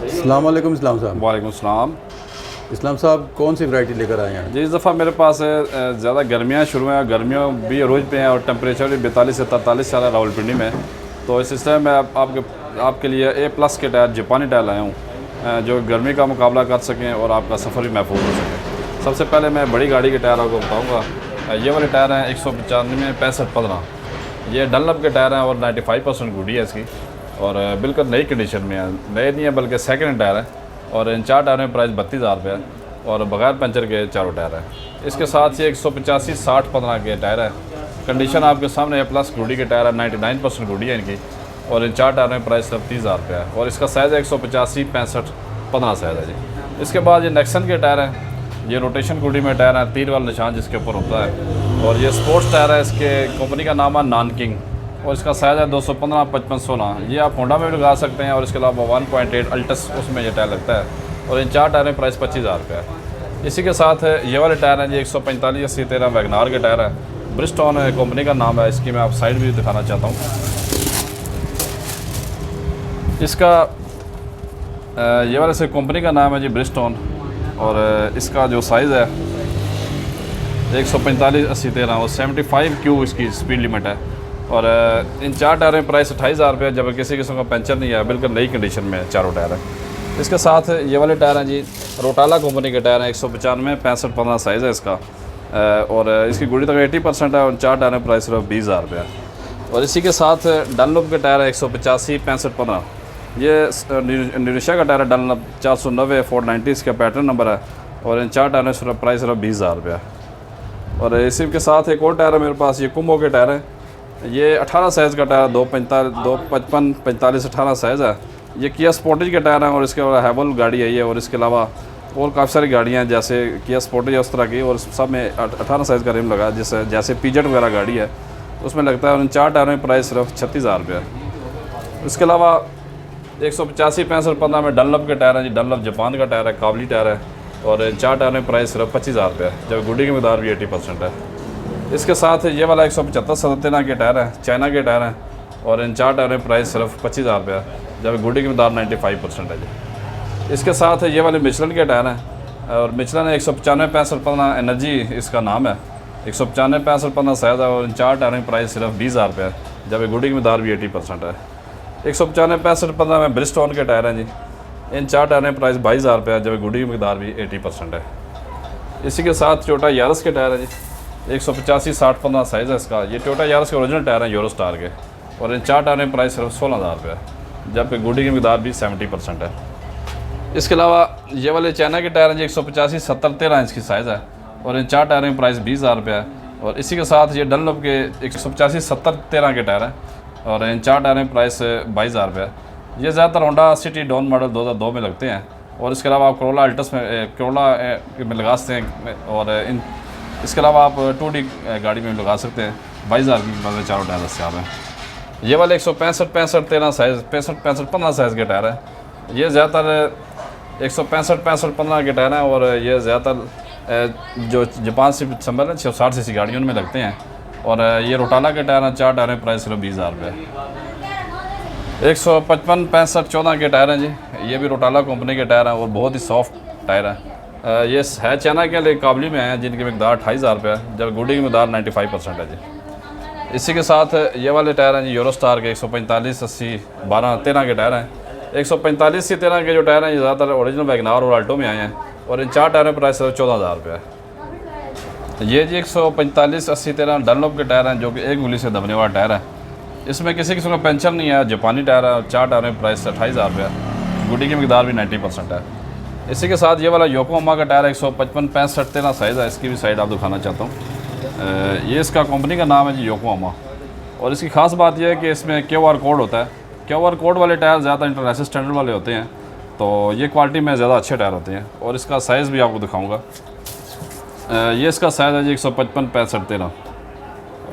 अस्सलाम वालेकुम इस्लाम साहब। वालेकुम सलाम। इस्लाम साहब कौन सी वैरायटी लेकर आए हैं? जी, इस दफ़ा मेरे पास ज़्यादा गर्मियाँ शुरू हैं, गर्मियों भी रोज पे हैं और टेम्परेचर भी 42 से 43 चल रहा है रावलपिंडी में। तो इस सिलसिले में मैं आपके लिए A+ के टायर जापानी टायर लाया हूँ जो गर्मी का मुकाबला कर सकें और आपका सफ़र भी महफूज हो सके। सबसे पहले मैं बड़ी गाड़ी के टायर आपको बताऊँगा। ये वाले टायर हैं 195 65 15। ये डनलप के टायर हैं और 95% गुडी है इसकी और बिल्कुल नई कंडीशन में है। नए नहीं है बल्कि सेकंड हैंड टायर है और इन 4 टायरों में प्राइस 32,000 रुपये है और बगैर पंचर के चारों टायर हैं। इसके साथ ये 185 60 15 के टायर है। कंडीशन आपके सामने A+ गुडी के टायर है, 99% गुडी है इनकी और इन 4 टायरों में प्राइस सिर्फ 30,000 रुपये है और इसका साइज़ है 185 65 15 साइज़ है जी। इसके बाद ये नेक्सन के टायर हैं। ये रोटेशन गुडी में टायर है, तीर वाला निशान जिसके ऊपर होता है और ये स्पोर्ट्स टायर है। इसके कंपनी का नाम है नानकिंग और इसका साइज़ है 215 55 16। ये आप होंडा में भी लगा सकते हैं और इसके अलावा 1.8 अल्टस उसमें ये टायर लगता है और इन 4 टायरों में प्राइस 25,000 रुपये है। इसी के साथ ये वाले टायर हैं जी 145 80 13 वैगनार के टायर है। ब्रिजस्टोन कंपनी का नाम है। इसकी मैं आप साइड भी दिखाना चाहता हूँ। इसका ये वाले से कंपनी का नाम है जी ब्रिजस्टोन और इसका जो साइज़ है 145 80 13 और 75 क्यू इसकी स्पीड लिमिट है और इन 4 टायरों में प्राइस 28,000 रुपये। जब किसी किस्म का पंचर नहीं है, बिल्कुल नई कंडीशन में चारों टायर हैं। इसके साथ ये वाले टायर हैं जी रोटाला कंपनी के टायर हैं। 195 65 15 साइज़ है इसका और इसकी गुड़ी तक 80% है और 4 टायरों में प्राइस सिर्फ 20,000 रुपये है। और इसी के साथ डनलप के टायर है 185 65 15। ये इंडोनेशिया का टायर है डनलप 490 490 इसका पैटर्न नंबर है और इन 4 टायरों में प्राइस सिर्फ 20,000 रुपये है। और इसी के साथ एक और टायर है मेरे पास, ये कुम्बो के टायर है। ये 18 साइज़ का टायर 255 45 18 साइज़ है। ये किया स्पोर्टेज के टायर हैं और इसके अलावा हैवल गाड़ी है ये और इसके अलावा और काफ़ी सारी गाड़ियाँ हैं जैसे किया स्पोर्टेज उस तरह की और सब में 18 साइज़ का रिम लगा है। जैसे पीजेट वगैरह गाड़ी है उसमें लगता है और इन 4 टायरों में प्राइस सिर्फ 36,000 रुपये है। इसके अलावा 185 65 15 में डनलप के टायर हैं जी। डनलप जापान का टायर है, काबली टायर है और इन 4 टायरों में प्राइस सिर्फ 25,000 रुपये है जब गुडी की मकदार भी 80% है। इसके साथ ये वाला 175 77 के टायर है, चाइना के टायर हैं और इन 4 टायरों में प्राइस सिर्फ 25,000 रुपये है जब गुडी की मकदार 95% है जी। इसके साथ ये वाले मिचलन के टायर हैं और मिचलन 195 65 15 एनर्जी इसका नाम है। 195 65 15 साइज़ है और इन 4 टायरों में प्राइस सिर्फ 20,000 रुपये है जब गुडी की मकदार भी 80% है। 195 65 15 में ब्रिजस्टोन के टायर हैं जी। इन 4 टायरों में प्राइस 22,000 रुपये है जब गुडी की मकदार भी 80% है। इसी के साथ टोयोटा यारिस के टायर है जी। 185 60 15 साइज़ है इसका। ये टोयोटा यारिस के ओरिजिनल टायर हैं यूरोस्टार के और इन 4 टायरों में प्राइस सिर्फ 16,000 रुपये है जबकि गुडी की मकदार भी 70% है। इसके अलावा ये वाले चाइना के टायर हैं जी 185 70 13 इंच की साइज़ है और इन 4 टायरों में प्राइस 20,000 रुपये है। और इसी के साथ ये डनलप के 185 70 13 के टायर हैं और इन 4 टायरों में प्राइस 22,000 रुपये है। ये ज़्यादातर होंडा सिटी डॉन मॉडल 2002 में लगते हैं और इसके अलावा आप कोरोला अल्टस में लगा सकते हैं और इसके अलावा आप 2D गाड़ी में लगा सकते हैं। 22,000 की कीमत में चारों टायर दस्तियाब हैं। ये वाले 165 65 13 साइज़ 65 65 15 साइज़ के टायर है। ये ज़्यादातर 165 65 15 के टायर हैं और ये ज़्यादातर जो जापान से संबल है 60 सीसी गाड़ियों में लगते हैं और ये रोटाला के टायर हैं। 4 टायर में प्राइस सिर्फ 20,000 रुपये है। 155 65 14 के टायर हैं जी। ये भी रोटाला कंपनी के टायर हैं और बहुत ही सॉफ्ट टायर है। ये है चाइना के लिए काबली में हैं जिनकी मकदार 28,000 रुपये है जब गुडी की मकदार 95% है जी। इसी के साथ ये वाले टायर हैं जी यूरोस्टार के 145 80 12 13 के टायर हैं। 145 से 13 के जो टायर हैं ये ज़्यादातर ओरिजिनल वैगनार और आल्टो में आए हैं और इन 4 टायरों में प्राइस 14,000 रुपये है। ये जी 145 80 13 डनलप के टायर हैं जो कि एक गोली से दबने वाला टायर है। इसमें किसी किस्म का पंचर नहीं है, जापानी टायर है और 4 टायरों में प्राइस 28,000 रुपये है। गुडी की मकदार भी 90% है। इसी के साथ ये वाला योकोहामा का टायर 155 65 13 साइज़ है। इसकी भी साइड आप दिखाना चाहता हूँ। ये इसका कंपनी का नाम है जी योकोहामा और इसकी ख़ास बात यह है कि इसमें QR कोड होता है। QR कोड वाले टायर ज़्यादा इंटरनेशनल स्टैंडर्ड वाले होते हैं तो ये क्वालिटी में ज़्यादा अच्छे टायर होते हैं और इसका साइज़ भी आपको दिखाऊँगा। ये इसका साइज़ है जी 155 65 13।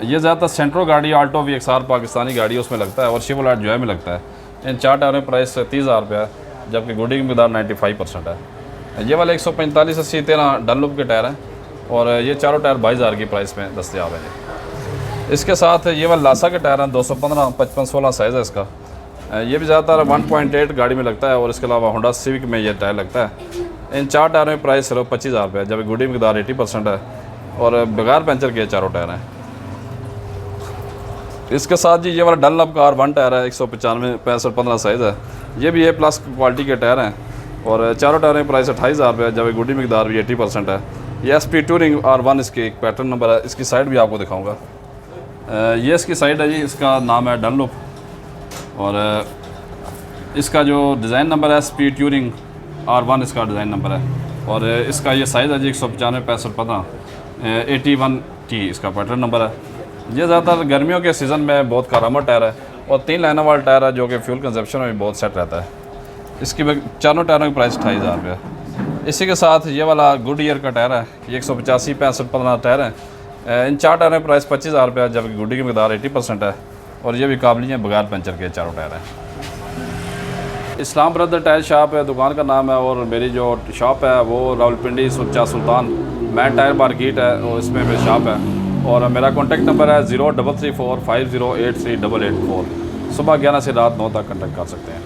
ये ज़्यादातर सेंट्रो गाड़ी आल्टो VXR पाकिस्तानी गाड़ी उसमें लगता है और शिवलाइट जो है में लगता है। इन 4 टायरों में प्राइस 30,000 रुपये है जबकि गुडी की मकदार 95% है। ये वाले 145 80 13 डनलप के टायर हैं और ये चारों टायर 22,000 की प्राइस में दस्तियाब हैं। इसके साथ ये वाला लासा के टायर हैं 215 55 16 साइज़ है इसका। ये भी ज़्यादातर 1.8 गाड़ी में लगता है और इसके अलावा होंडा सिविक में ये टायर लगता है। इन 4 टायरों में प्राइस सिर्फ 25,000 रुपये है, जबकि गुडी मकदार 80% है और बगैर पंचर के चारों टायर हैं। इसके साथ जी ये वाला डनलप का R1 टायर है, 195 65 15 साइज़ है। ये भी A+ क्वालिटी के टायर हैं और चारों टायरों में प्राइस 28,000 रुपये है, जबकि गुडी मकदार भी 80% है। ये SP टूरिंग R1 इसकी एक पैटर्न नंबर है। इसकी साइड भी आपको दिखाऊँगा। ये इसकी साइड है जी, इसका नाम है डनलप और इसका जो डिज़ाइन नंबर है SP टूरिंग R1 इसका डिज़ाइन नंबर है और इसका ये साइज़ है जी 195 65 15 81T इसका पैटर्न नंबर है। ये ज़्यादातर गर्मियों के सीज़न में बहुत कारामद टायर है और 3 लाइनों वाला टायर है जो कि फ्यूल कंजप्शन में भी बहुत सेट रहता है। इसकी चारों टायरों की प्राइस 28,000 रुपये है। इसी के साथ ये वाला गुडईयर का टायर है, ये 185 65 15 टायर है। इन 4 टायरों की प्राइस 25,000 रुपये है, जबकि गुडी की मकदार 80% है और ये भी काबिल हैं बगैर पंचर के चारों टायर हैं। इस्लाम ब्रदर टायर शॉप है, दुकान का नाम है और मेरी जो शॉप है वो रावलपिंडी सुच्चा सुल्तान मैन टायर मार्केट है और इसमें मेरी शॉप है और मेरा कॉन्टैक्ट नंबर है 0334 5083 884। सुबह 11 से रात 9 तक कॉन्टैक्ट कर सकते हैं।